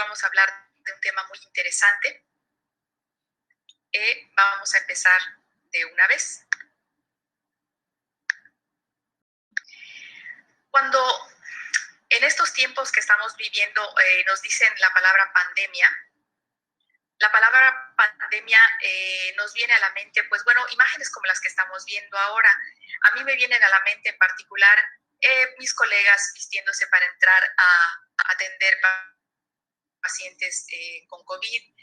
vamos a hablar de un tema muy interesante. Vamos a empezar de una vez. Cuando en estos tiempos que estamos viviendo nos dicen la palabra pandemia nos viene a la mente, pues bueno, imágenes como las que estamos viendo ahora. A mí me vienen a la mente en particular mis colegas vistiéndose para entrar a atender pacientes con COVID.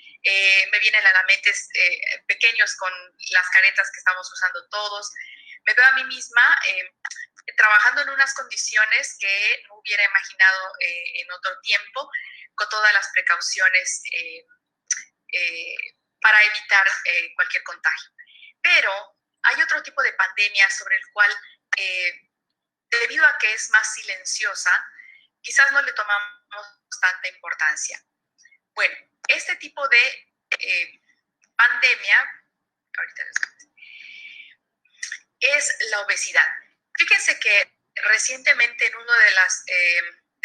Me vienen a la mente pequeños con las caretas que estamos usando todos. Me veo a mí misma trabajando en unas condiciones que no hubiera imaginado en otro tiempo, con todas las precauciones para evitar cualquier contagio. Pero hay otro tipo de pandemia sobre el cual, debido a que es más silenciosa, quizás no le tomamos tanta importancia. Bueno, este tipo de pandemia es la obesidad. Fíjense que recientemente en una de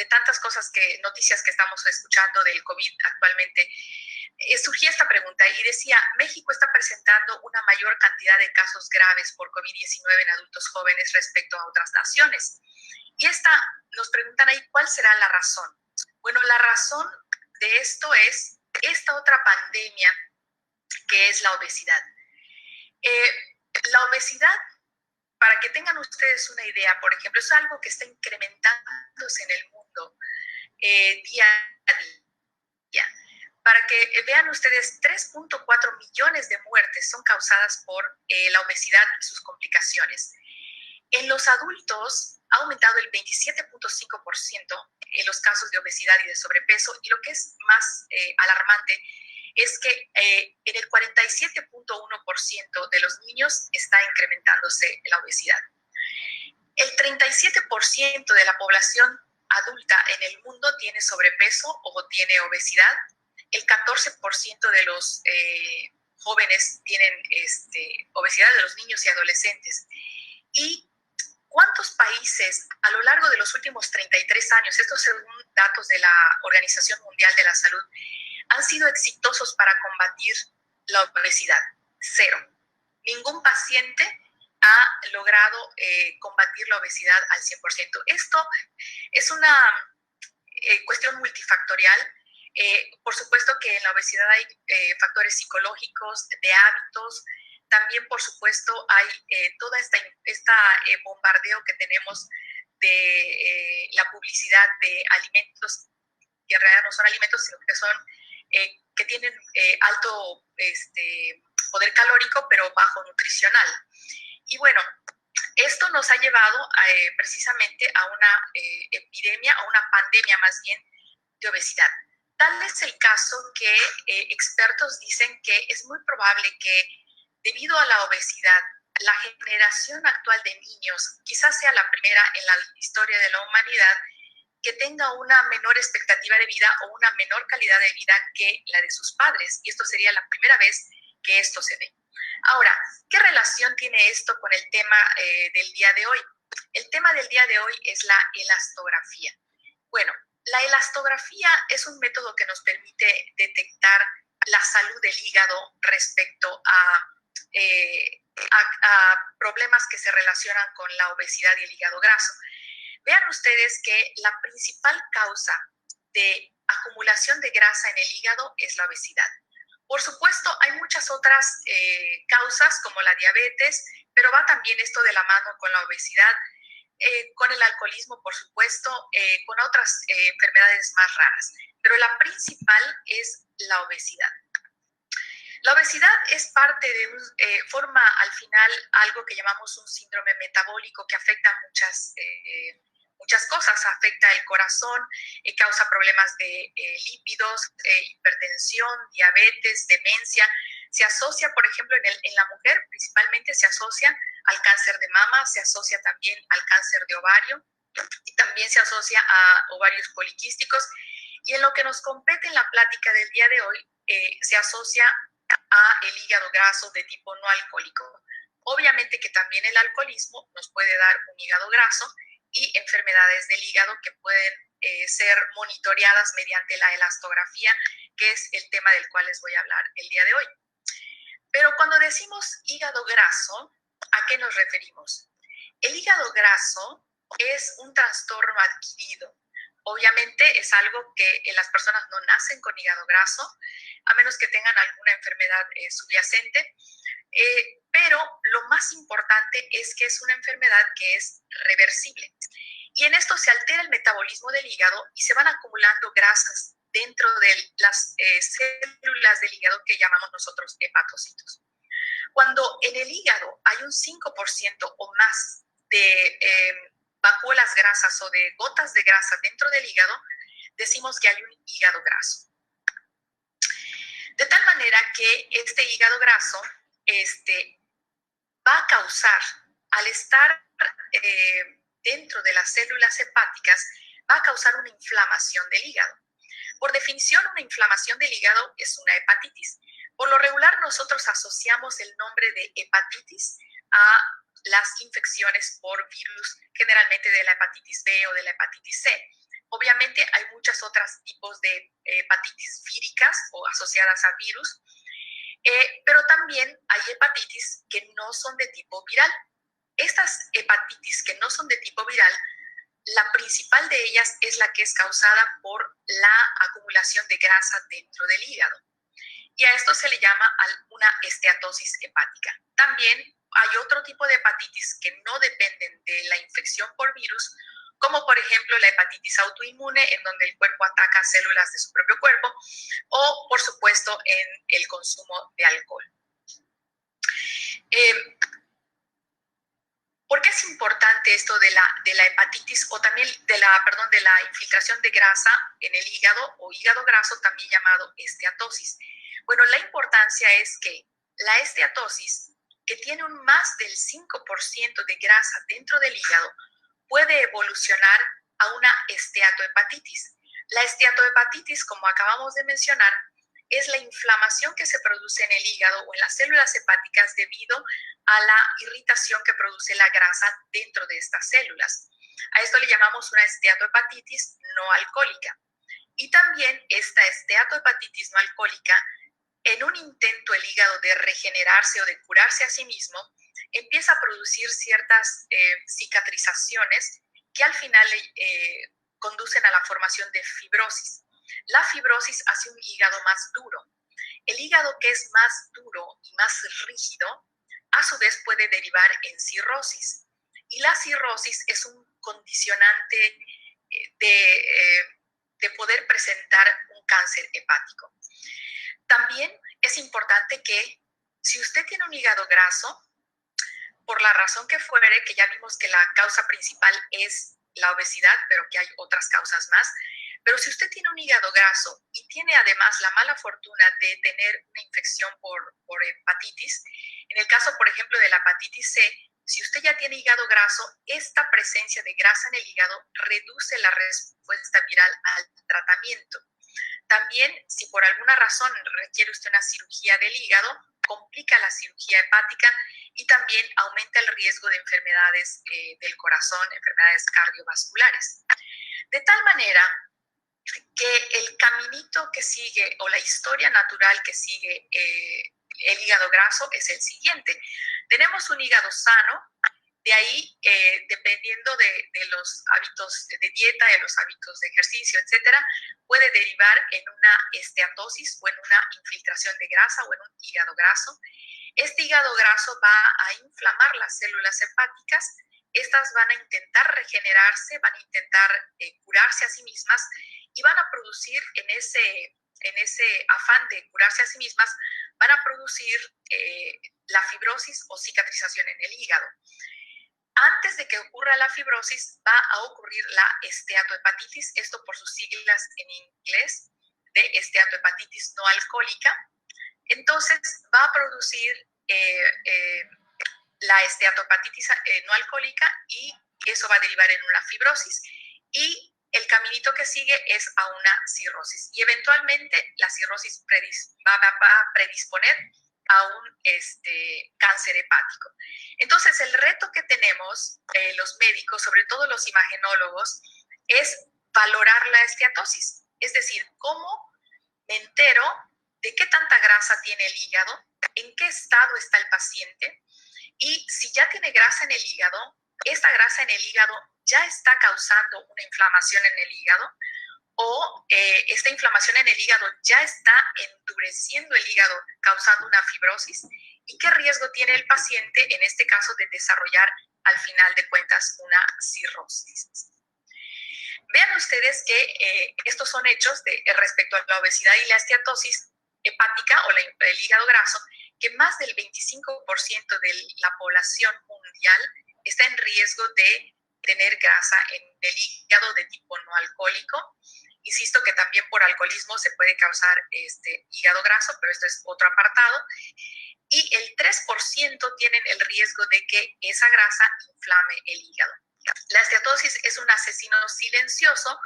tantas noticias que estamos escuchando del COVID actualmente, surgía esta pregunta y decía: México está presentando una mayor cantidad de casos graves por COVID-19 en adultos jóvenes respecto a otras naciones. Y nos preguntan ahí, ¿cuál será la razón? Bueno, la razón de esto es esta otra pandemia que es la obesidad. La obesidad, para que tengan ustedes una idea, por ejemplo, es algo que está incrementándose en el mundo día a día. Para que vean ustedes, 3.4 millones de muertes son causadas por la obesidad y sus complicaciones. En los adultos ha aumentado el 27.5% en los casos de obesidad y de sobrepeso, y lo que es más alarmante es que en el 47.1% de los niños está incrementándose la obesidad. El 37% de la población adulta en el mundo tiene sobrepeso o tiene obesidad. El 14% de los jóvenes tienen obesidad, de los niños y adolescentes. ¿Y cuántos países a lo largo de los últimos 33 años, esto según datos de la Organización Mundial de la Salud, han sido exitosos para combatir la obesidad? Cero. Ningún paciente ha logrado combatir la obesidad al 100%. Esto es una cuestión multifactorial. Por supuesto que en la obesidad hay factores psicológicos, de hábitos. También, por supuesto, hay toda esta bombardeo que tenemos de la publicidad de alimentos que en realidad no son alimentos, sino que son que tienen alto poder calórico, pero bajo nutricional. Y bueno, esto nos ha llevado precisamente a una epidemia, a una pandemia más bien, de obesidad. Tal es el caso que expertos dicen que es muy probable que, debido a la obesidad, la generación actual de niños quizás sea la primera en la historia de la humanidad que tenga una menor expectativa de vida o una menor calidad de vida que la de sus padres. Y esto sería la primera vez que esto se ve. Ahora, ¿qué relación tiene esto con el tema del día de hoy? El tema del día de hoy es la elastografía. Bueno, la elastografía es un método que nos permite detectar la salud del hígado respecto a problemas que se relacionan con la obesidad y el hígado graso. Vean ustedes que la principal causa de acumulación de grasa en el hígado es la obesidad. Por supuesto, hay muchas otras causas como la diabetes, pero va también esto de la mano con la obesidad, con el alcoholismo, por supuesto, con otras enfermedades más raras. Pero la principal es la obesidad. La obesidad es parte de forma al final algo que llamamos un síndrome metabólico que afecta muchas cosas. Afecta el corazón, causa problemas de lípidos, hipertensión, diabetes, demencia. Se asocia, por ejemplo, en la mujer principalmente se asocia al cáncer de mama, se asocia también al cáncer de ovario y también se asocia a ovarios poliquísticos. Y en lo que nos compete en la plática del día de hoy, se asocia a el hígado graso de tipo no alcohólico. Obviamente que también el alcoholismo nos puede dar un hígado graso y enfermedades del hígado que pueden ser monitoreadas mediante la elastografía, que es el tema del cual les voy a hablar el día de hoy. Pero cuando decimos hígado graso, ¿a qué nos referimos? El hígado graso es un trastorno adquirido. Obviamente es algo que las personas no nacen con hígado graso, a menos que tengan alguna enfermedad subyacente, pero lo más importante es que es una enfermedad que es reversible. Y en esto se altera el metabolismo del hígado y se van acumulando grasas dentro de las células del hígado que llamamos nosotros hepatocitos. Cuando en el hígado hay un 5% o más de vacuolas grasas o de gotas de grasa dentro del hígado, decimos que hay un hígado graso. De tal manera que este hígado graso va a causar, al estar dentro de las células hepáticas, va a causar una inflamación del hígado. Por definición, una inflamación del hígado es una hepatitis. Por lo regular, nosotros asociamos el nombre de hepatitis a las infecciones por virus, generalmente de la hepatitis B o de la hepatitis C. Obviamente hay muchos otros tipos de hepatitis víricas o asociadas a virus, pero también hay hepatitis que no son de tipo viral. Estas hepatitis que no son de tipo viral, la principal de ellas es la que es causada por la acumulación de grasa dentro del hígado. Y a esto se le llama una esteatosis hepática. También hay otro tipo de hepatitis que no dependen de la infección por virus, como por ejemplo la hepatitis autoinmune, en donde el cuerpo ataca células de su propio cuerpo, o por supuesto en el consumo de alcohol. ¿Por qué es importante esto de la hepatitis o también de la infiltración de grasa en el hígado o hígado graso, también llamado esteatosis? Bueno, la importancia es que la esteatosis, que tiene un más del 5% de grasa dentro del hígado, puede evolucionar a una esteatohepatitis. La esteatohepatitis, como acabamos de mencionar, es la inflamación que se produce en el hígado o en las células hepáticas debido a la irritación que produce la grasa dentro de estas células. A esto le llamamos una esteatohepatitis no alcohólica. Y también esta esteatohepatitis no alcohólica, en un intento el hígado de regenerarse o de curarse a sí mismo, empieza a producir ciertas cicatrizaciones que al final conducen a la formación de fibrosis. La fibrosis hace un hígado más duro. El hígado que es más duro y más rígido, a su vez puede derivar en cirrosis. Y la cirrosis es un condicionante de poder presentar un cáncer hepático. También es importante que si usted tiene un hígado graso, por la razón que fuere, que ya vimos que la causa principal es la obesidad, pero que hay otras causas más, pero si usted tiene un hígado graso y tiene además la mala fortuna de tener una infección por hepatitis, en el caso, por ejemplo, de la hepatitis C, si usted ya tiene hígado graso, esta presencia de grasa en el hígado reduce la respuesta viral al tratamiento. También, si por alguna razón requiere usted una cirugía del hígado, complica la cirugía hepática y también aumenta el riesgo de enfermedades del corazón, enfermedades cardiovasculares. De tal manera que el caminito que sigue o la historia natural que sigue el hígado graso es el siguiente. Tenemos un hígado sano, de ahí, dependiendo de los hábitos de dieta, de los hábitos de ejercicio, etcétera, puede derivar en una esteatosis o en una infiltración de grasa o en un hígado graso. Este hígado graso va a inflamar las células hepáticas. Estas van a intentar regenerarse, van a intentar curarse a sí mismas y van a producir en ese afán de curarse a sí mismas, van a producir la fibrosis o cicatrización en el hígado. Antes de que ocurra la fibrosis, va a ocurrir la esteatohepatitis, esto por sus siglas en inglés, de esteatohepatitis no alcohólica. Entonces, va a producir la esteatohepatitis no alcohólica y eso va a derivar en una fibrosis. Y el caminito que sigue es a una cirrosis. Y eventualmente la cirrosis va a predisponer a un cáncer hepático. Entonces, el reto que tenemos los médicos, sobre todo los imagenólogos, es valorar la esteatosis, es decir, cómo me entero de qué tanta grasa tiene el hígado, en qué estado está el paciente y si ya tiene grasa en el hígado, esta grasa en el hígado ya está causando una inflamación en el hígado o esta inflamación en el hígado ya está endureciendo el hígado, causando una fibrosis, y qué riesgo tiene el paciente, en este caso, de desarrollar al final de cuentas una cirrosis. Vean ustedes que estos son hechos respecto a la obesidad y la esteatosis hepática o el hígado graso, que más del 25% de la población mundial está en riesgo de tener grasa en el hígado de tipo no alcohólico. Insisto que también por alcoholismo se puede causar hígado graso, pero esto es otro apartado. Y el 3% tienen el riesgo de que esa grasa inflame el hígado. La esteatosis es un asesino silencioso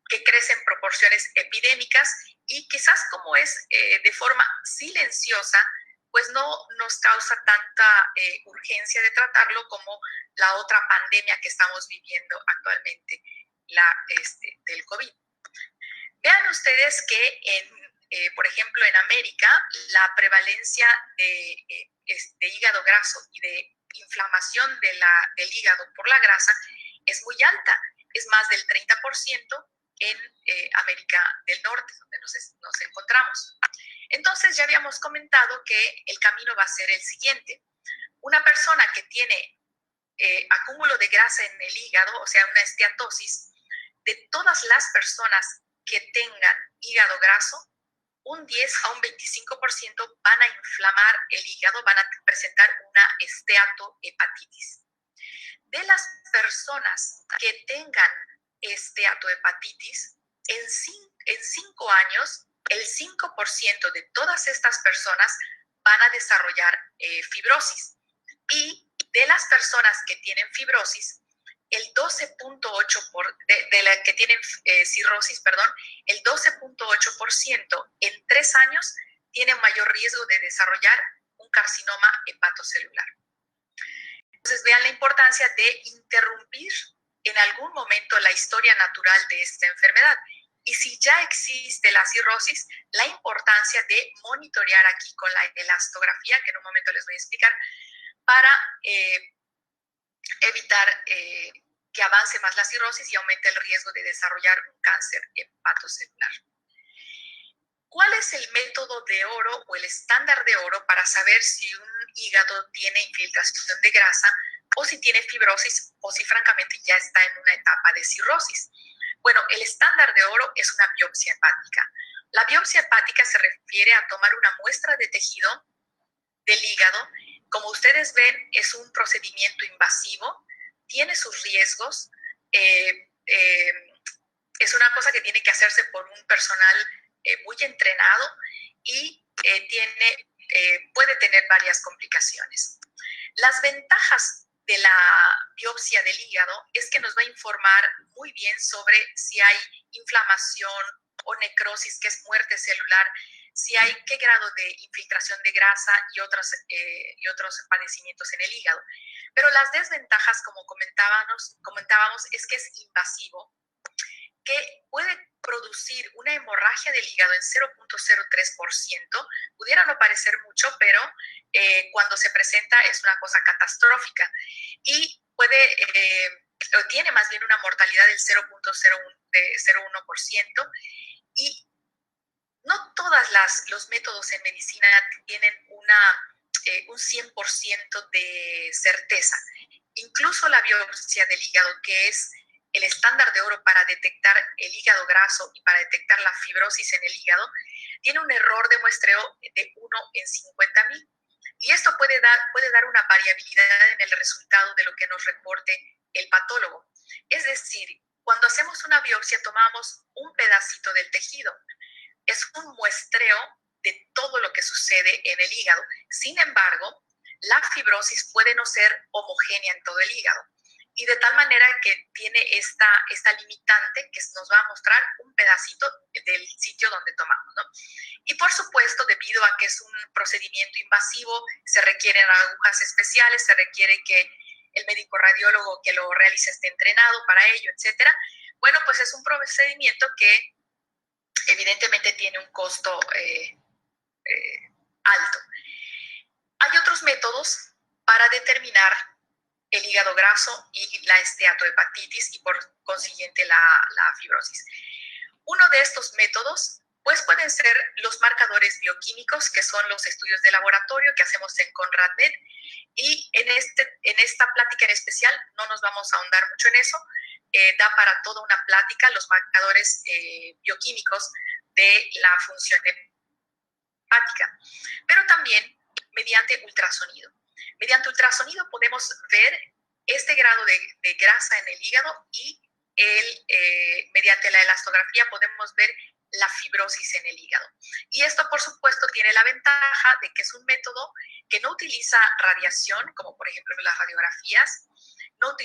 que crece en proporciones epidémicas y quizás como es de forma silenciosa, pues no nos causa tanta urgencia de tratarlo como la otra pandemia que estamos viviendo actualmente, del COVID. Vean ustedes que, por ejemplo, en América, la prevalencia de hígado graso y de inflamación del hígado por la grasa es muy alta, es más del 30% en América del Norte, donde nos encontramos. Entonces, ya habíamos comentado que el camino va a ser el siguiente. Una persona que tiene acúmulo de grasa en el hígado, o sea, una esteatosis, de todas las personas que tengan hígado graso, un 10 a un 25% van a inflamar el hígado, van a presentar una esteatohepatitis. De las personas que tengan esteatohepatitis, en 5 años, el 5% de todas estas personas van a desarrollar fibrosis. Y de las personas que tienen fibrosis, el 12.8% de las que tienen cirrosis, el 12.8% en 3 años tiene mayor riesgo de desarrollar un carcinoma hepatocelular. Entonces vean la importancia de interrumpir en algún momento la historia natural de esta enfermedad. Y si ya existe la cirrosis, la importancia de monitorear aquí con la elastografía, que en un momento les voy a explicar, para evitar que avance más la cirrosis y aumente el riesgo de desarrollar un cáncer hepatocelular. ¿Cuál es el método de oro o el estándar de oro para saber si un hígado tiene infiltración de grasa o si tiene fibrosis o si francamente ya está en una etapa de cirrosis? Bueno, el estándar de oro es una biopsia hepática. La biopsia hepática se refiere a tomar una muestra de tejido del hígado. Como ustedes ven, es un procedimiento invasivo, tiene sus riesgos, es una cosa que tiene que hacerse por un personal muy entrenado y puede tener varias complicaciones. Las ventajas de la biopsia del hígado es que nos va a informar muy bien sobre si hay inflamación o necrosis, que es muerte celular, si hay qué grado de infiltración de grasa y otros padecimientos en el hígado. Pero las desventajas, como comentábamos, es que es invasivo, que puede producir una hemorragia del hígado en 0.03%, pudiera no parecer mucho, pero cuando se presenta es una cosa catastrófica y tiene más bien una mortalidad del 0.01%, y no todos los métodos en medicina tienen un 100% de certeza. Incluso la biopsia del hígado, que es el estándar de oro para detectar el hígado graso y para detectar la fibrosis en el hígado, tiene un error de muestreo de 1 en 50,000. Y esto puede dar una variabilidad en el resultado de lo que nos reporte el patólogo. Es decir, cuando hacemos una biopsia tomamos un pedacito del tejido. Es un muestreo de todo lo que sucede en el hígado. Sin embargo, la fibrosis puede no ser homogénea en todo el hígado. Y de tal manera que tiene esta limitante que nos va a mostrar un pedacito del sitio donde tomamos, ¿no? Y por supuesto, debido a que es un procedimiento invasivo, se requieren agujas especiales, se requiere que el médico radiólogo que lo realice esté entrenado para ello, etcétera, Bueno, pues es un procedimiento que evidentemente tiene un costo alto. Hay otros métodos para determinar el hígado graso y la esteatohepatitis y por consiguiente la fibrosis. Uno de estos métodos pues pueden ser los marcadores bioquímicos, que son los estudios de laboratorio que hacemos en ConradNet, y en esta plática en especial no nos vamos a ahondar mucho en eso, da para toda una plática los marcadores bioquímicos de la función hepática, pero también mediante ultrasonido. Mediante ultrasonido podemos ver este grado de grasa en el hígado y mediante la elastografía podemos ver la fibrosis en el hígado. Y esto, por supuesto, tiene la ventaja de que es un método que no utiliza radiación, como por ejemplo las radiografías, no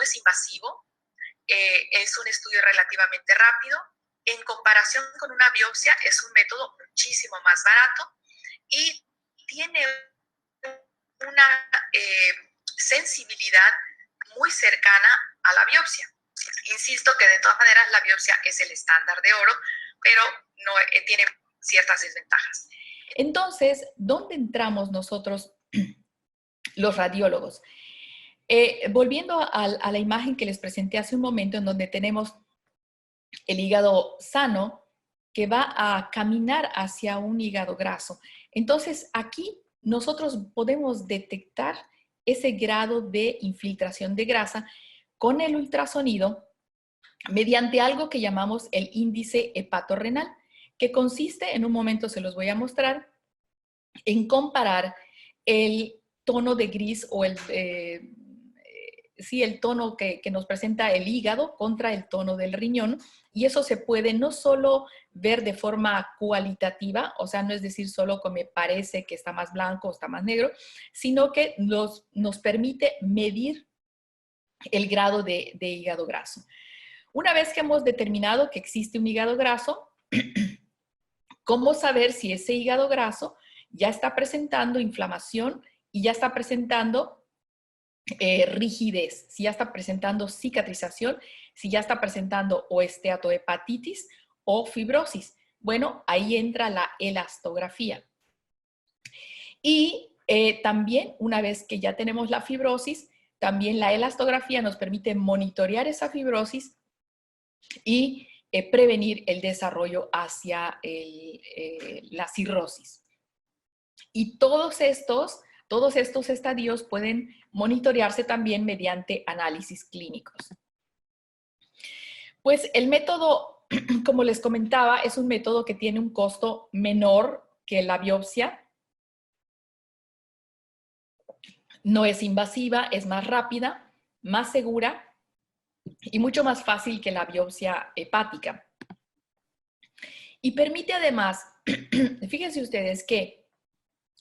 es invasivo, es un estudio relativamente rápido. En comparación con una biopsia, es un método muchísimo más barato y tiene una sensibilidad muy cercana a la biopsia. Insisto que de todas maneras la biopsia es el estándar de oro, pero no tiene ciertas desventajas. Entonces, ¿dónde entramos nosotros los radiólogos? Volviendo a la imagen que les presenté hace un momento, en donde tenemos el hígado sano que va a caminar hacia un hígado graso. Entonces, aquí nosotros podemos detectar ese grado de infiltración de grasa con el ultrasonido mediante algo que llamamos el índice hepatorrenal, que consiste, en un momento se los voy a mostrar, en comparar el tono de gris o el tono que nos presenta el hígado contra el tono del riñón, y eso se puede no solo ver de forma cualitativa, o sea, no es decir solo que me parece que está más blanco o está más negro, sino que nos permite medir el grado de hígado graso. Una vez que hemos determinado que existe un hígado graso, ¿cómo saber si ese hígado graso ya está presentando inflamación y ya está presentando rigidez, si ya está presentando cicatrización, si ya está presentando o esteatohepatitis o fibrosis? Bueno, ahí entra la elastografía. Y también, una vez que ya tenemos la fibrosis, también la elastografía nos permite monitorear esa fibrosis y prevenir el desarrollo hacia la cirrosis. Y todos estos estadios pueden monitorearse también mediante análisis clínicos. Pues el método, como les comentaba, es un método que tiene un costo menor que la biopsia. No es invasiva, es más rápida, más segura y mucho más fácil que la biopsia hepática. Y permite además, fíjense ustedes que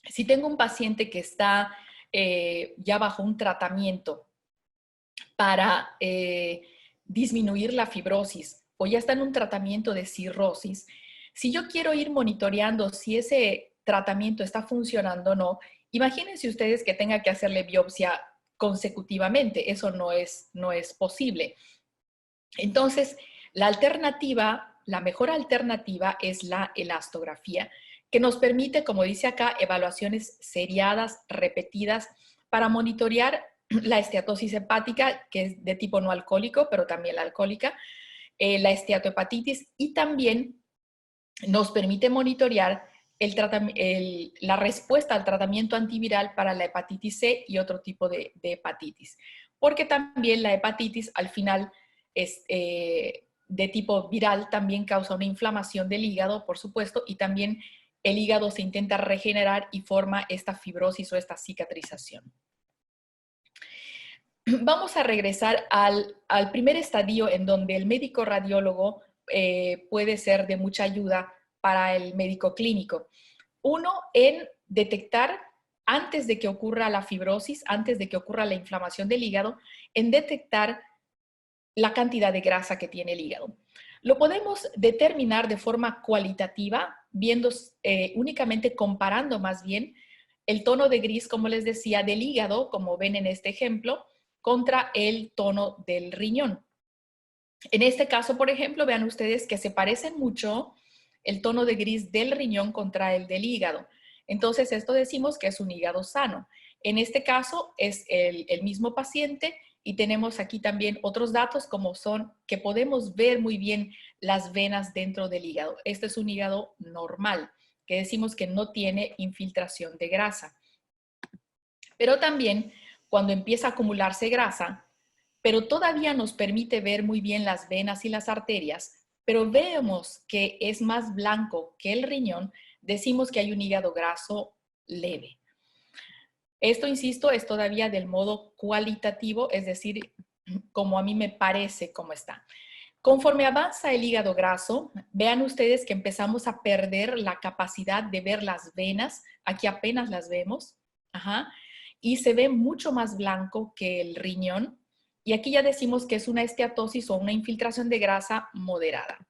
si tengo un paciente que está ya bajo un tratamiento para disminuir la fibrosis o ya está en un tratamiento de cirrosis, si yo quiero ir monitoreando si ese tratamiento está funcionando o no, imagínense ustedes que tenga que hacerle biopsia consecutivamente. Eso no es posible. Entonces, la mejor alternativa es la elastografía, que nos permite, como dice acá, evaluaciones seriadas, repetidas, para monitorear la esteatosis hepática, que es de tipo no alcohólico, pero también la alcohólica, la esteatohepatitis, y también nos permite monitorear la respuesta al tratamiento antiviral para la hepatitis C y otro tipo de hepatitis. Porque también la hepatitis al final es de tipo viral, también causa una inflamación del hígado, por supuesto, y también el hígado se intenta regenerar y forma esta fibrosis o esta cicatrización. Vamos a regresar al primer estadio en donde el médico radiólogo puede ser de mucha ayuda para el médico clínico. Uno, en detectar antes de que ocurra la fibrosis, antes de que ocurra la inflamación del hígado, en detectar la cantidad de grasa que tiene el hígado. Lo podemos determinar de forma cualitativa, viendo únicamente comparando más bien el tono de gris, como les decía, del hígado, como ven en este ejemplo, contra el tono del riñón. En este caso, por ejemplo, vean ustedes que se parecen mucho el tono de gris del riñón contra el del hígado. Entonces, esto decimos que es un hígado sano. En este caso, es el mismo paciente y tenemos aquí también otros datos como son que podemos ver muy bien las venas dentro del hígado. Este es un hígado normal, que decimos que no tiene infiltración de grasa. Pero también cuando empieza a acumularse grasa, pero todavía nos permite ver muy bien las venas y las arterias, pero vemos que es más blanco que el riñón, decimos que hay un hígado graso leve. Esto, insisto, es todavía del modo cualitativo, es decir, como a mí me parece cómo está. Conforme avanza el hígado graso, vean ustedes que empezamos a perder la capacidad de ver las venas, aquí apenas las vemos, ajá, y se ve mucho más blanco que el riñón, y aquí ya decimos que es una esteatosis o una infiltración de grasa moderada.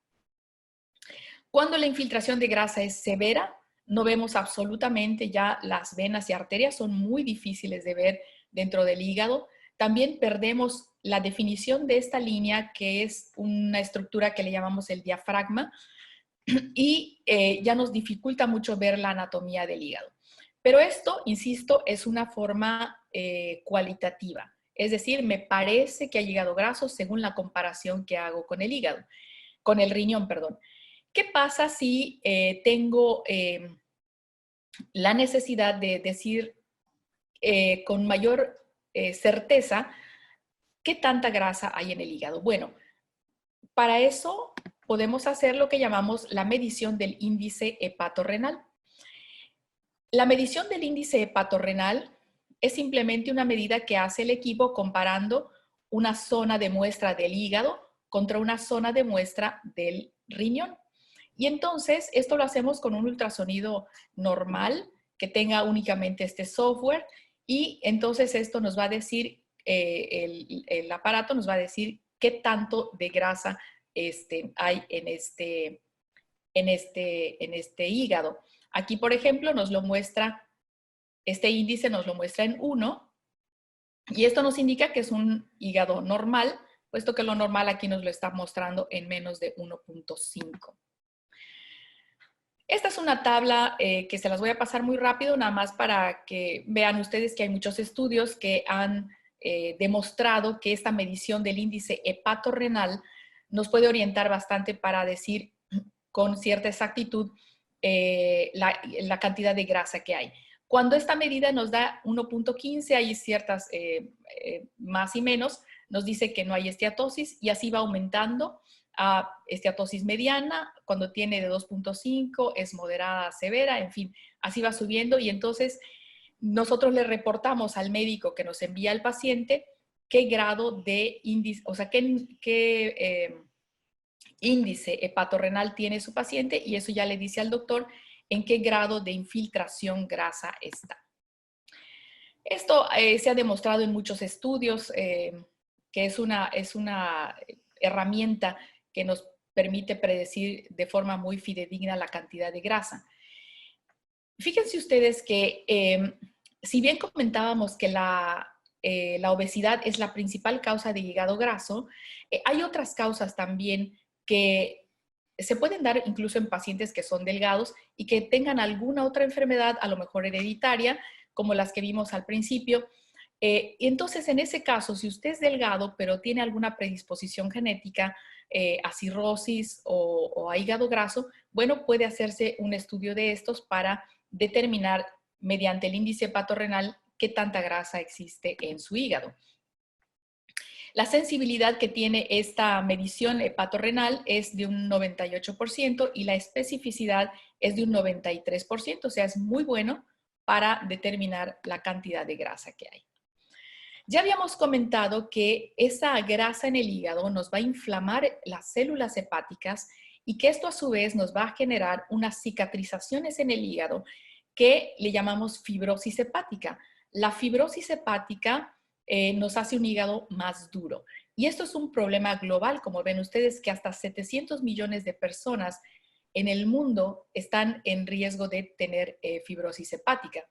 Cuando la infiltración de grasa es severa, no vemos absolutamente ya las venas y arterias, son muy difíciles de ver dentro del hígado. También perdemos la definición de esta línea, que es una estructura que le llamamos el diafragma, y ya nos dificulta mucho ver la anatomía del hígado. Pero esto, insisto, es una forma cualitativa. Es decir, me parece que hay hígado graso según la comparación que hago con el hígado, con el riñón, perdón. ¿Qué pasa si tengo la necesidad de decir con mayor certeza qué tanta grasa hay en el hígado? Bueno, para eso podemos hacer lo que llamamos la medición del índice hepatorrenal. La medición del índice hepatorrenal es simplemente una medida que hace el equipo comparando una zona de muestra del hígado contra una zona de muestra del riñón. Y entonces esto lo hacemos con un ultrasonido normal que tenga únicamente este software y entonces esto nos va a decir, el aparato nos va a decir qué tanto de grasa hay en este hígado. Aquí, por ejemplo, nos lo muestra, este índice nos lo muestra en 1 y esto nos indica que es un hígado normal, puesto que lo normal aquí nos lo está mostrando en menos de 1.5. Esta es una tabla que se las voy a pasar muy rápido, nada más para que vean ustedes que hay muchos estudios que han demostrado que esta medición del índice hepatorrenal nos puede orientar bastante para decir con cierta exactitud la cantidad de grasa que hay. Cuando esta medida nos da 1.15, hay ciertas más y menos, nos dice que no hay esteatosis y así va aumentando a esteatosis mediana, cuando tiene de 2.5 es moderada, severa, en fin, así va subiendo y entonces nosotros le reportamos al médico que nos envía al paciente qué grado de índice, o sea, qué índice hepatorrenal tiene su paciente y eso ya le dice al doctor en qué grado de infiltración grasa está. Esto se ha demostrado en muchos estudios que es una herramienta que nos permite predecir de forma muy fidedigna la cantidad de grasa. Fíjense ustedes que si bien comentábamos que la obesidad es la principal causa de hígado graso, hay otras causas también que se pueden dar incluso en pacientes que son delgados y que tengan alguna otra enfermedad, a lo mejor hereditaria, como las que vimos al principio. Y entonces, en ese caso, si usted es delgado, pero tiene alguna predisposición genética a cirrosis o a hígado graso, bueno, puede hacerse un estudio de estos para determinar mediante el índice hepatorrenal qué tanta grasa existe en su hígado. La sensibilidad que tiene esta medición hepatorrenal es de un 98% y la especificidad es de un 93%, o sea, es muy bueno para determinar la cantidad de grasa que hay. Ya habíamos comentado que esa grasa en el hígado nos va a inflamar las células hepáticas y que esto a su vez nos va a generar unas cicatrizaciones en el hígado que le llamamos fibrosis hepática. La fibrosis hepática nos hace un hígado más duro. Y esto es un problema global, como ven ustedes, que hasta 700 millones de personas en el mundo están en riesgo de tener fibrosis hepática.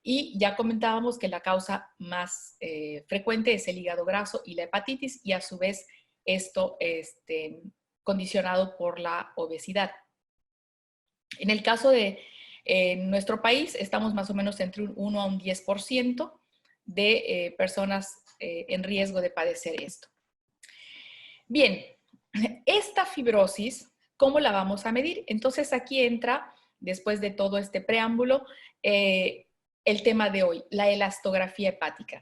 Y ya comentábamos que la causa más frecuente es el hígado graso y la hepatitis, y a su vez esto condicionado por la obesidad. En el caso de nuestro país, estamos más o menos entre un 1 a un 10% de personas en riesgo de padecer esto. Bien, esta fibrosis, ¿cómo la vamos a medir? Entonces aquí entra, después de todo este preámbulo, el tema de hoy, la elastografía hepática.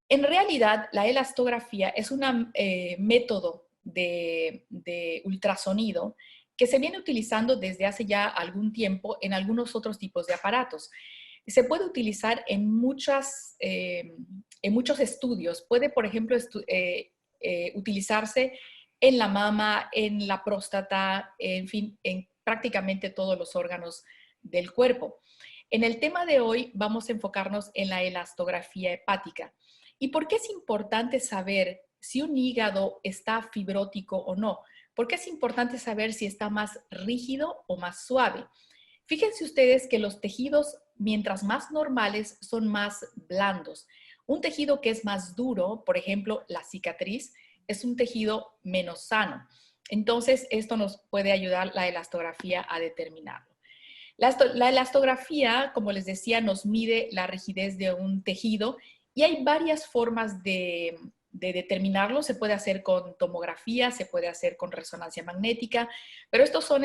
En realidad, la elastografía es un método de ultrasonido que se viene utilizando desde hace ya algún tiempo en algunos otros tipos de aparatos. Se puede utilizar en muchos estudios. Puede, por ejemplo, utilizarse en la mama, en la próstata, en fin, en prácticamente todos los órganos del cuerpo. En el tema de hoy vamos a enfocarnos en la elastografía hepática. ¿Y por qué es importante saber si un hígado está fibrótico o no? ¿Por qué es importante saber si está más rígido o más suave? Fíjense ustedes que los tejidos, mientras más normales, son más blandos. Un tejido que es más duro, por ejemplo, la cicatriz, es un tejido menos sano. Entonces, esto nos puede ayudar la elastografía a determinarlo. La elastografía, como les decía, nos mide la rigidez de un tejido y hay varias formas de determinarlo. Se puede hacer con tomografía, se puede hacer con resonancia magnética, pero estos son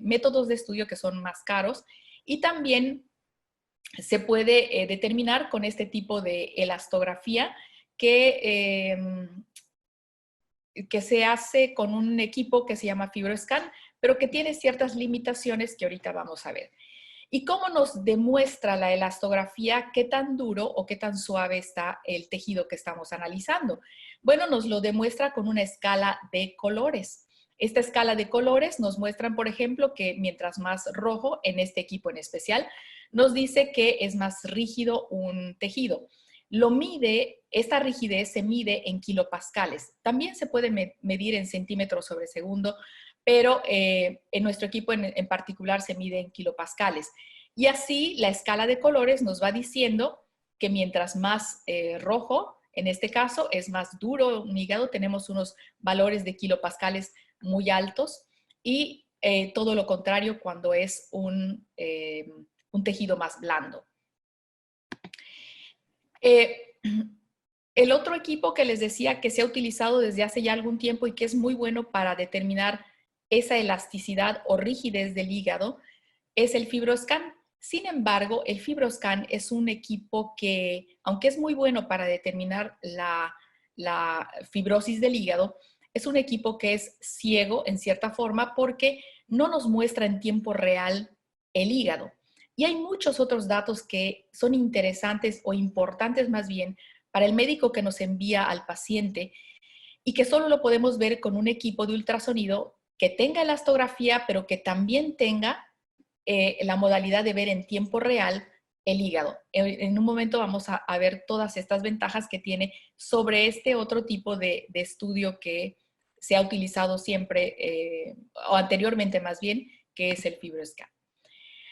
métodos de estudio que son más caros y también se puede determinar con este tipo de elastografía que se hace con un equipo que se llama FibroScan, pero que tiene ciertas limitaciones que ahorita vamos a ver. ¿Y cómo nos demuestra la elastografía qué tan duro o qué tan suave está el tejido que estamos analizando? Bueno, nos lo demuestra con una escala de colores. Esta escala de colores nos muestran, por ejemplo, que mientras más rojo, en este equipo en especial, nos dice que es más rígido un tejido. Esta rigidez se mide en kilopascales. También se puede medir en centímetros sobre segundo, pero en nuestro equipo en particular se mide en kilopascales. Y así la escala de colores nos va diciendo que mientras más rojo, en este caso, es más duro un hígado, tenemos unos valores de kilopascales muy altos y todo lo contrario cuando es un tejido más blando. El otro equipo que les decía que se ha utilizado desde hace ya algún tiempo y que es muy bueno para determinar esa elasticidad o rigidez del hígado es el FibroScan. Sin embargo, el FibroScan es un equipo que, aunque es muy bueno para determinar la fibrosis del hígado, es un equipo que es ciego en cierta forma porque no nos muestra en tiempo real el hígado. Y hay muchos otros datos que son interesantes o importantes más bien para el médico que nos envía al paciente y que solo lo podemos ver con un equipo de ultrasonido que tenga elastografía, pero que también tenga la modalidad de ver en tiempo real el hígado. En un momento vamos a ver todas estas ventajas que tiene sobre este otro tipo de estudio que se ha utilizado siempre, o anteriormente más bien, que es el FibroScan.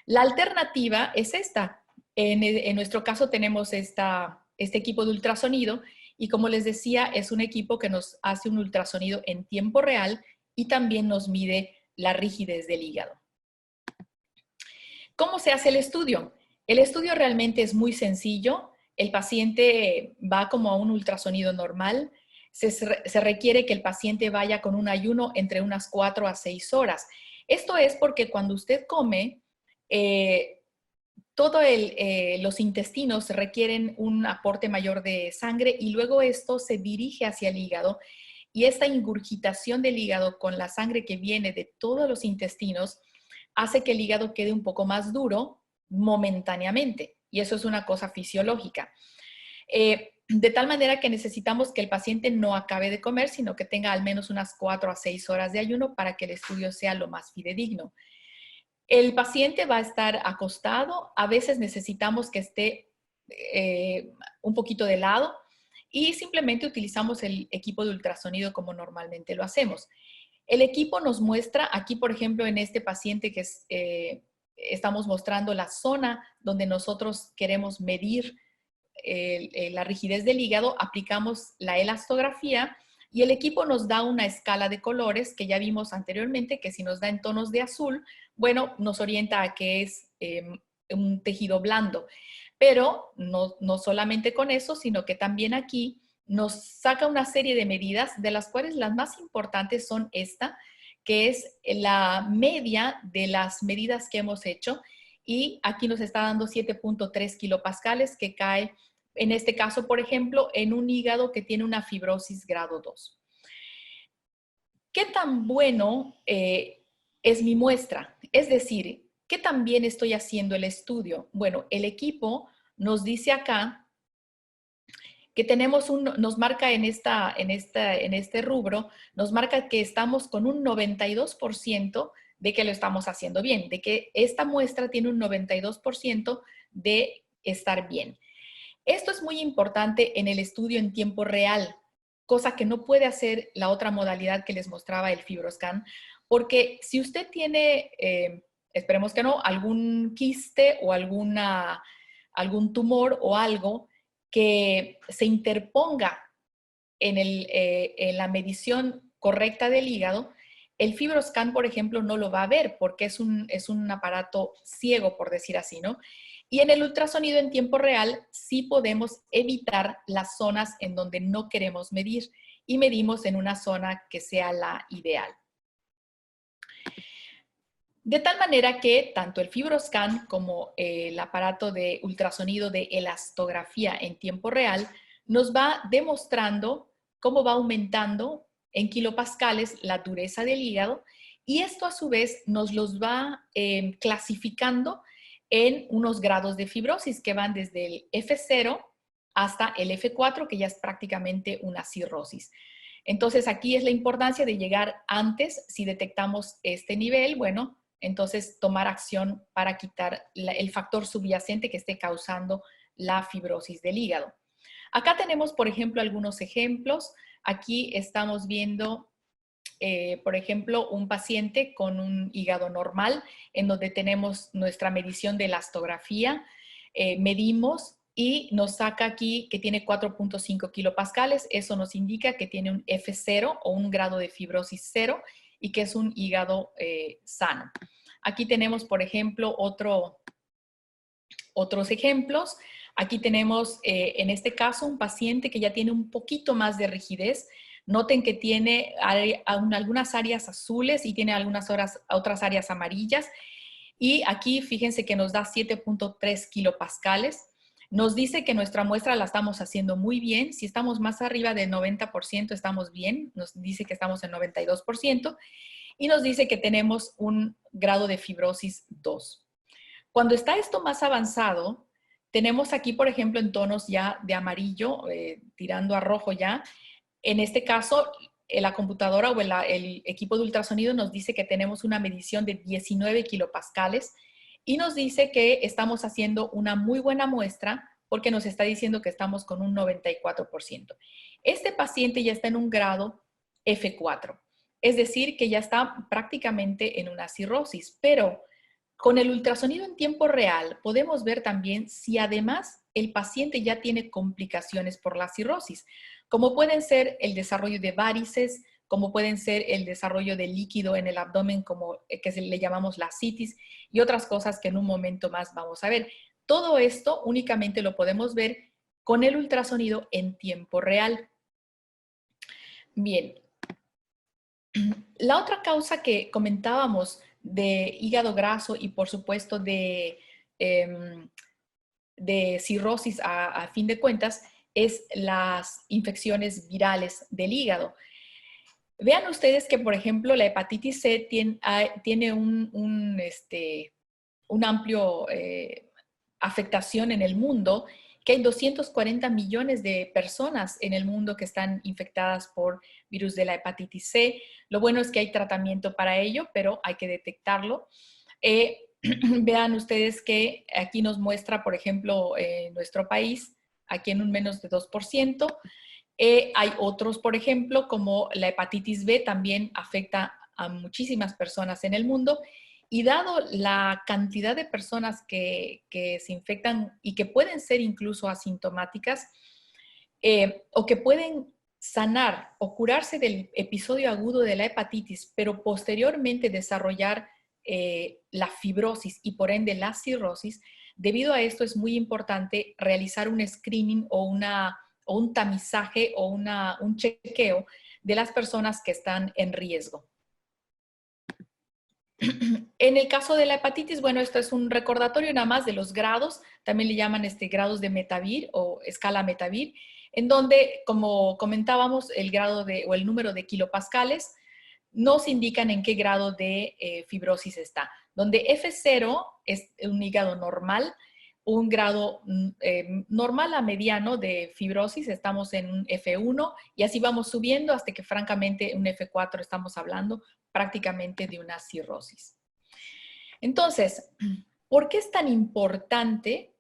La alternativa es esta. En nuestro caso tenemos este equipo de ultrasonido y como les decía, es un equipo que nos hace un ultrasonido en tiempo real y también nos mide la rigidez del hígado. ¿Cómo se hace el estudio? El estudio realmente es muy sencillo. El paciente va como a un ultrasonido normal. Se requiere que el paciente vaya con un ayuno entre unas 4 a 6 horas. Esto es porque cuando usted come, los intestinos requieren un aporte mayor de sangre y luego esto se dirige hacia el hígado y esta ingurgitación del hígado con la sangre que viene de todos los intestinos hace que el hígado quede un poco más duro momentáneamente y eso es una cosa fisiológica. De tal manera que necesitamos que el paciente no acabe de comer, sino que tenga al menos unas 4 a 6 horas de ayuno para que el estudio sea lo más fidedigno. El paciente va a estar acostado, a veces necesitamos que esté un poquito de lado y simplemente utilizamos el equipo de ultrasonido como normalmente lo hacemos. El equipo nos muestra, aquí por ejemplo en este paciente que estamos mostrando la zona donde nosotros queremos medir la rigidez del hígado, aplicamos la elastografía Y el equipo nos da una escala de colores que ya vimos anteriormente, que si nos da en tonos de azul, bueno, nos orienta a que es un tejido blando. Pero no solamente con eso, sino que también aquí nos saca una serie de medidas, de las cuales las más importantes son esta, que es la media de las medidas que hemos hecho. Y aquí nos está dando 7.3 kilopascales, que cae, en este caso, por ejemplo, en un hígado que tiene una fibrosis grado 2. ¿Qué tan bueno es mi muestra? Es decir, ¿qué tan bien estoy haciendo el estudio? Bueno, el equipo nos dice acá que tenemos nos marca en este rubro, nos marca que estamos con un 92% de que lo estamos haciendo bien, de que esta muestra tiene un 92% de estar bien. Esto es muy importante en el estudio en tiempo real, cosa que no puede hacer la otra modalidad que les mostraba el FibroScan, porque si usted tiene, esperemos que no, algún quiste o algún tumor o algo que se interponga en la medición correcta del hígado, el FibroScan, por ejemplo, no lo va a ver porque es un aparato ciego, por decir así, ¿no? Y en el ultrasonido en tiempo real sí podemos evitar las zonas en donde no queremos medir y medimos en una zona que sea la ideal. De tal manera que tanto el FibroScan como el aparato de ultrasonido de elastografía en tiempo real nos va demostrando cómo va aumentando en kilopascales la dureza del hígado, y esto a su vez nos los va clasificando en unos grados de fibrosis que van desde el F0 hasta el F4, que ya es prácticamente una cirrosis. Entonces aquí es la importancia de llegar antes. Si detectamos este nivel, bueno, entonces tomar acción para quitar el factor subyacente que esté causando la fibrosis del hígado. Acá tenemos, por ejemplo, algunos ejemplos. Aquí estamos viendo, por ejemplo, un paciente con un hígado normal, en donde tenemos nuestra medición de elastografía, medimos y nos saca aquí que tiene 4.5 kilopascales. Eso nos indica que tiene un F0 o un grado de fibrosis 0 y que es un hígado sano. Aquí tenemos, por ejemplo, otros ejemplos. Aquí tenemos, en este caso, un paciente que ya tiene un poquito más de rigidez. Noten que tiene algunas áreas azules y tiene otras áreas amarillas. Y aquí fíjense que nos da 7.3 kilopascales. Nos dice que nuestra muestra la estamos haciendo muy bien. Si estamos más arriba del 90%, estamos bien. Nos dice que estamos en 92%. Y nos dice que tenemos un grado de fibrosis 2. Cuando está esto más avanzado, tenemos aquí, por ejemplo, en tonos ya de amarillo, tirando a rojo ya. En este caso, la computadora o el equipo de ultrasonido nos dice que tenemos una medición de 19 kilopascales y nos dice que estamos haciendo una muy buena muestra porque nos está diciendo que estamos con un 94%. Este paciente ya está en un grado F4, es decir, que ya está prácticamente en una cirrosis, pero con el ultrasonido en tiempo real podemos ver también si además el paciente ya tiene complicaciones por la cirrosis, como pueden ser el desarrollo de varices, como pueden ser el desarrollo de líquido en el abdomen, como que le llamamos la ascitis, y otras cosas que en un momento más vamos a ver. Todo esto únicamente lo podemos ver con el ultrasonido en tiempo real. Bien, la otra causa que comentábamos de hígado graso y por supuesto de cirrosis a fin de cuentas es las infecciones virales del hígado. Vean ustedes que, por ejemplo, la hepatitis C tiene un amplio afectación en el mundo, que hay 240 millones de personas en el mundo que están infectadas por virus de la hepatitis C. Lo bueno es que hay tratamiento para ello, pero hay que detectarlo. Vean ustedes que aquí nos muestra, por ejemplo, nuestro país, aquí en un menos de 2%. Hay otros, por ejemplo, como la hepatitis B, también afecta a muchísimas personas en el mundo. Y dado la cantidad de personas que se infectan y que pueden ser incluso asintomáticas o que pueden sanar o curarse del episodio agudo de la hepatitis, pero posteriormente desarrollar la fibrosis y por ende la cirrosis, debido a esto es muy importante realizar un screening o un tamizaje o un chequeo de las personas que están en riesgo. En el caso de la hepatitis, bueno, esto es un recordatorio nada más de los grados, también le llaman grados de Metavir o escala Metavir, en donde, como comentábamos, el grado o el número de kilopascales nos indican en qué grado de fibrosis está. Donde F0 es un hígado normal, un grado normal a mediano de fibrosis, estamos en un F1 y así vamos subiendo hasta que francamente un F4 estamos hablando prácticamente de una cirrosis. Entonces, ¿por qué es tan importante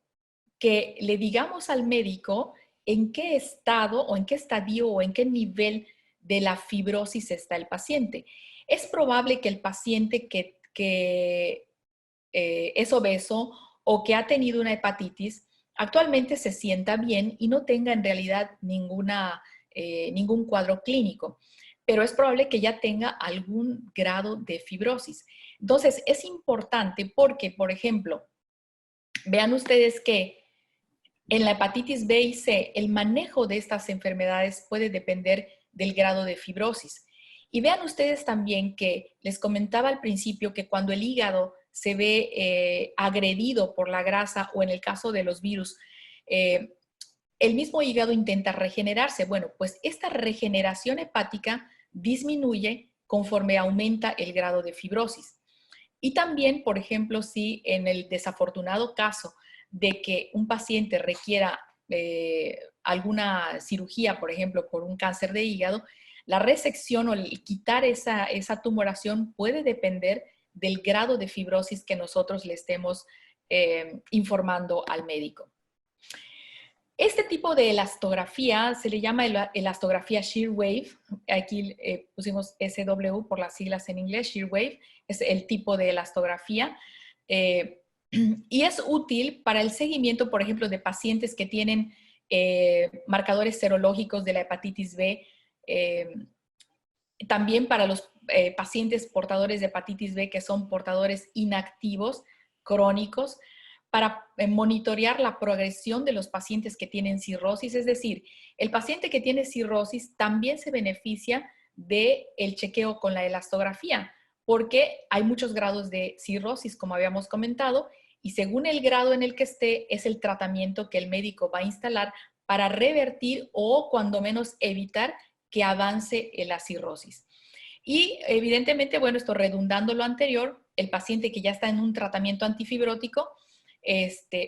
que le digamos al médico en qué estado o en qué estadio o en qué nivel de la fibrosis está el paciente? Es probable que el paciente que es obeso o que ha tenido una hepatitis actualmente se sienta bien y no tenga en realidad ningún cuadro clínico, pero es probable que ya tenga algún grado de fibrosis. Entonces, es importante porque, por ejemplo, vean ustedes que en la hepatitis B y C, el manejo de estas enfermedades puede depender del grado de fibrosis. Y vean ustedes también que les comentaba al principio que cuando el hígado se ve agredido por la grasa o en el caso de los virus, el mismo hígado intenta regenerarse. Bueno, pues esta regeneración hepática disminuye conforme aumenta el grado de fibrosis. Y también, por ejemplo, si en el desafortunado caso de que un paciente requiera alguna cirugía, por ejemplo, por un cáncer de hígado, la resección o el quitar esa tumoración puede depender del grado de fibrosis que nosotros le estemos informando al médico. Este tipo de elastografía se le llama elastografía shear wave. Aquí pusimos SW por las siglas en inglés, shear wave. Es el tipo de elastografía. Y es útil para el seguimiento, por ejemplo, de pacientes que tienen marcadores serológicos de la hepatitis B. También para los pacientes portadores de hepatitis B que son portadores inactivos, crónicos, para monitorear la progresión de los pacientes que tienen cirrosis. Es decir, el paciente que tiene cirrosis también se beneficia del chequeo con la elastografía, porque hay muchos grados de cirrosis, como habíamos comentado, y según el grado en el que esté, es el tratamiento que el médico va a instalar para revertir o, cuando menos, evitar que avance la cirrosis. Y evidentemente, bueno, esto redundando lo anterior, el paciente que ya está en un tratamiento antifibrótico,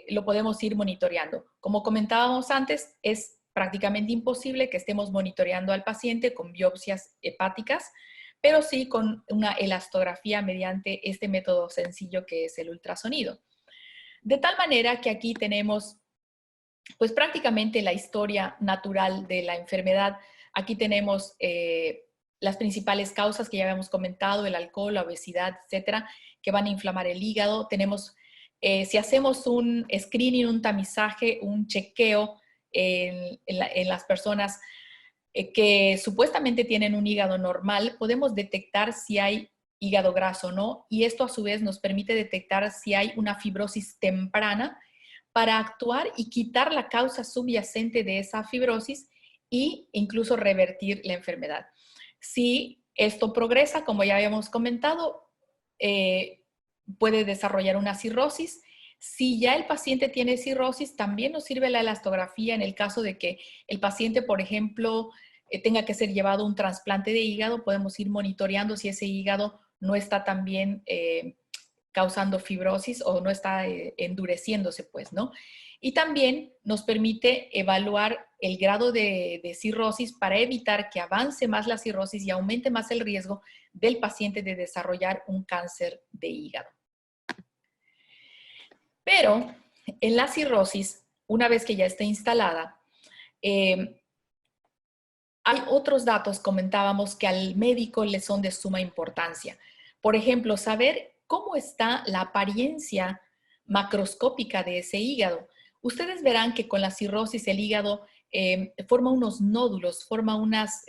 lo podemos ir monitoreando. Como comentábamos antes, es prácticamente imposible que estemos monitoreando al paciente con biopsias hepáticas, pero sí con una elastografía mediante este método sencillo que es el ultrasonido. De tal manera que aquí tenemos pues prácticamente la historia natural de la enfermedad. Aquí tenemos las principales causas que ya habíamos comentado, el alcohol, la obesidad, etcétera, que van a inflamar el hígado. Tenemos, si hacemos un screening, un tamizaje, un chequeo en las personas que supuestamente tienen un hígado normal, podemos detectar si hay hígado graso o no, y esto a su vez nos permite detectar si hay una fibrosis temprana para actuar y quitar la causa subyacente de esa fibrosis e incluso revertir la enfermedad. Si esto progresa, como ya habíamos comentado, puede desarrollar una cirrosis. Si ya el paciente tiene cirrosis, también nos sirve la elastografía en el caso de que el paciente, por ejemplo, tenga que ser llevado a un trasplante de hígado. Podemos ir monitoreando si ese hígado no está también causando fibrosis o no está endureciéndose, pues, ¿no? Y también nos permite evaluar el grado de cirrosis para evitar que avance más la cirrosis y aumente más el riesgo del paciente de desarrollar un cáncer de hígado. Pero en la cirrosis, una vez que ya está instalada, hay otros datos, comentábamos, que al médico le son de suma importancia. Por ejemplo, saber cómo está la apariencia macroscópica de ese hígado. Ustedes verán que con la cirrosis el hígado forma unos nódulos, forma unas,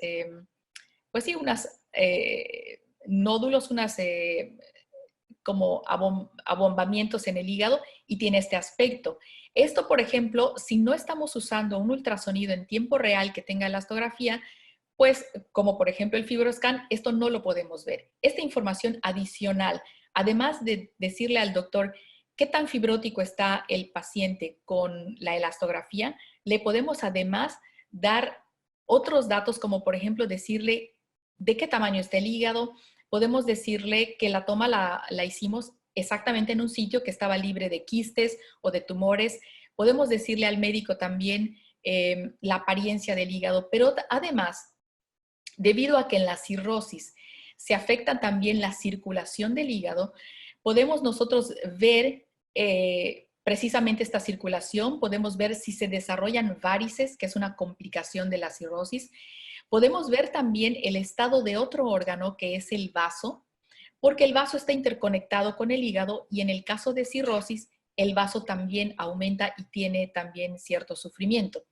pues sí, unas nódulos, unas como abombamientos en el hígado y tiene este aspecto. Esto, por ejemplo, si no estamos usando un ultrasonido en tiempo real que tenga elastografía, pues como por ejemplo el FibroScan, esto no lo podemos ver. Esta información adicional, además de decirle al doctor qué tan fibrótico está el paciente con la elastografía, le podemos además dar otros datos como por ejemplo decirle de qué tamaño está el hígado. Podemos decirle que la toma la hicimos exactamente en un sitio que estaba libre de quistes o de tumores. Podemos decirle al médico también la apariencia del hígado, pero además, debido a que en la cirrosis se afecta también la circulación del hígado, podemos nosotros ver precisamente esta circulación, podemos ver si se desarrollan varices, que es una complicación de la cirrosis. Podemos ver también el estado de otro órgano, que es el vaso, porque el vaso está interconectado con el hígado y en el caso de cirrosis, el vaso también aumenta y tiene también cierto sufrimiento.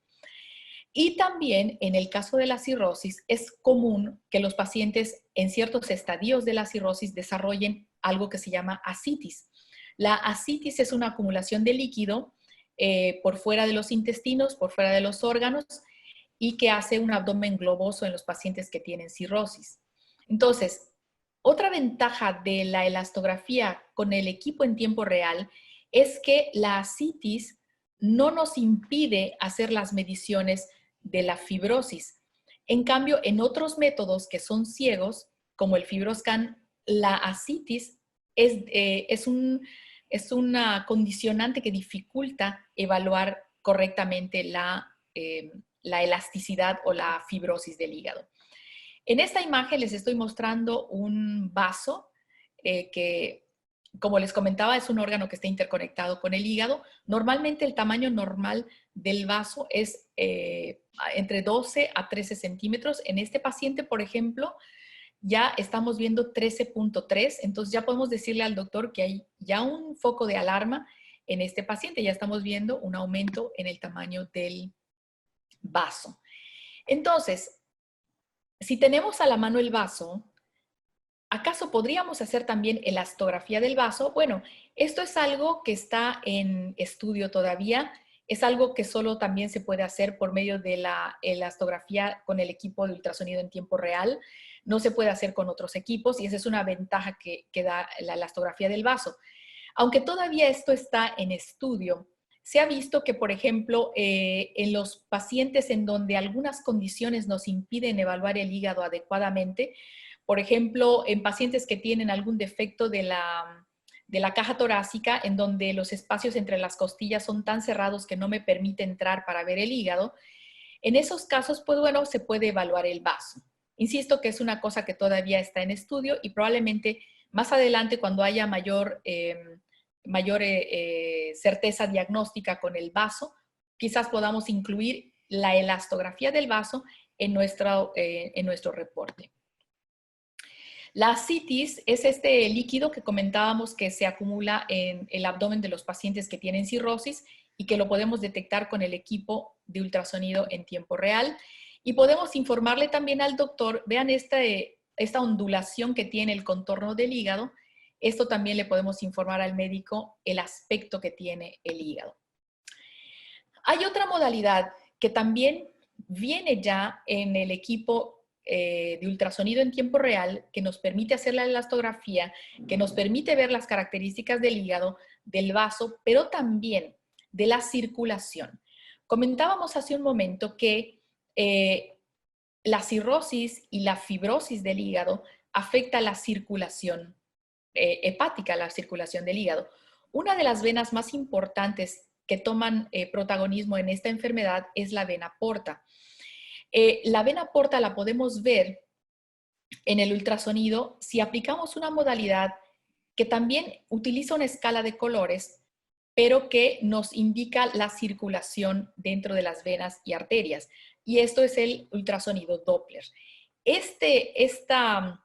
Y también en el caso de la cirrosis, es común que los pacientes en ciertos estadios de la cirrosis desarrollen algo que se llama ascitis. La ascitis es una acumulación de líquido por fuera de los intestinos, por fuera de los órganos, y que hace un abdomen globoso en los pacientes que tienen cirrosis. Entonces, otra ventaja de la elastografía con el equipo en tiempo real es que la ascitis no nos impide hacer las mediciones de la fibrosis. En cambio, en otros métodos que son ciegos, como el FibroScan, la ascitis es una condicionante que dificulta evaluar correctamente la elasticidad o la fibrosis del hígado. En esta imagen les estoy mostrando un vaso que, como les comentaba, es un órgano que está interconectado con el hígado. Normalmente el tamaño normal del vaso es entre 12 a 13 centímetros. En este paciente, por ejemplo, ya estamos viendo 13.3, entonces ya podemos decirle al doctor que hay ya un foco de alarma en este paciente. Ya estamos viendo un aumento en el tamaño del vaso. Entonces, si tenemos a la mano el vaso, ¿acaso podríamos hacer también elastografía del vaso? Bueno, esto es algo que está en estudio todavía. Es algo que solo también se puede hacer por medio de la elastografía con el equipo de ultrasonido en tiempo real. No se puede hacer con otros equipos y esa es una ventaja que da la elastografía del vaso. Aunque todavía esto está en estudio, se ha visto que, por ejemplo, en los pacientes en donde algunas condiciones nos impiden evaluar el hígado adecuadamente, por ejemplo, en pacientes que tienen algún defecto de la caja torácica, en donde los espacios entre las costillas son tan cerrados que no me permite entrar para ver el hígado, en esos casos, pues bueno, se puede evaluar el vaso. Insisto que es una cosa que todavía está en estudio y probablemente más adelante, cuando haya mayor certeza diagnóstica con el vaso, quizás podamos incluir la elastografía del vaso en nuestro reporte. La ascitis es este líquido que comentábamos que se acumula en el abdomen de los pacientes que tienen cirrosis y que lo podemos detectar con el equipo de ultrasonido en tiempo real. Y podemos informarle también al doctor, vean esta ondulación que tiene el contorno del hígado. Esto también le podemos informar al médico el aspecto que tiene el hígado. Hay otra modalidad que también viene ya en el equipo de ultrasonido en tiempo real, que nos permite hacer la elastografía, que nos permite ver las características del hígado, del vaso, pero también de la circulación. Comentábamos hace un momento que la cirrosis y la fibrosis del hígado afecta la circulación hepática, la circulación del hígado. Una de las venas más importantes que toman protagonismo en esta enfermedad es la vena porta. La vena porta la podemos ver en el ultrasonido si aplicamos una modalidad que también utiliza una escala de colores, pero que nos indica la circulación dentro de las venas y arterias. Y esto es el ultrasonido Doppler. Esta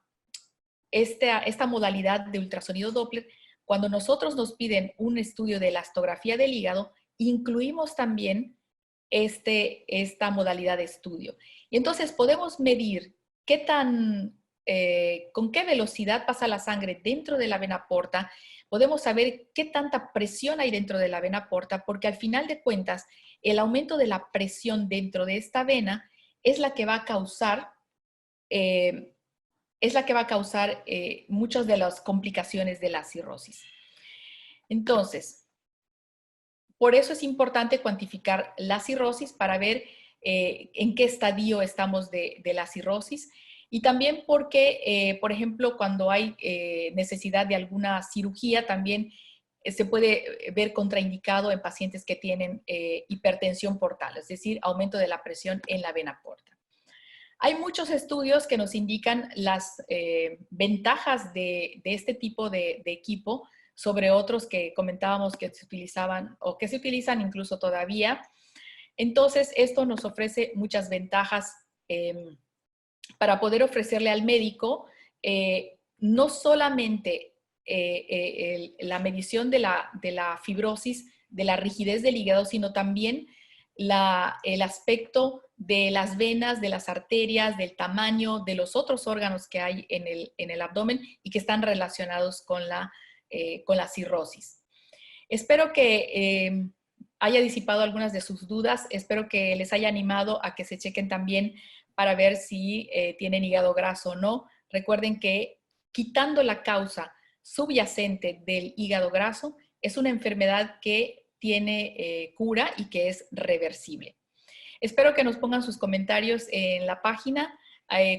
modalidad de ultrasonido Doppler, cuando nosotros nos piden un estudio de elastografía del hígado, incluimos también esta modalidad de estudio. Y entonces podemos medir con qué velocidad pasa la sangre dentro de la vena porta. Podemos saber qué tanta presión hay dentro de la vena porta, porque al final de cuentas, el aumento de la presión dentro de esta vena es la que va a causar, muchas de las complicaciones de la cirrosis. Entonces, por eso es importante cuantificar la cirrosis para ver en qué estadio estamos de la cirrosis. Y también porque, por ejemplo, cuando hay necesidad de alguna cirugía, también se puede ver contraindicado en pacientes que tienen hipertensión portal, es decir, aumento de la presión en la vena porta. Hay muchos estudios que nos indican las ventajas de este tipo de equipo sobre otros que comentábamos que se utilizaban o que se utilizan incluso todavía. Entonces, esto nos ofrece muchas ventajas para poder ofrecerle al médico no solamente la medición de la fibrosis, de la rigidez del hígado, sino también el aspecto de las venas, de las arterias, del tamaño de los otros órganos que hay en el abdomen y que están relacionados con la cirrosis. Espero que haya disipado algunas de sus dudas. Espero que les haya animado a que se chequen también para ver si tienen hígado graso o no. Recuerden que quitando la causa subyacente del hígado graso es una enfermedad que tiene cura y que es reversible. Espero que nos pongan sus comentarios en la página.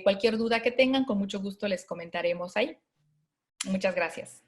Cualquier duda que tengan, con mucho gusto les comentaremos ahí. Muchas gracias.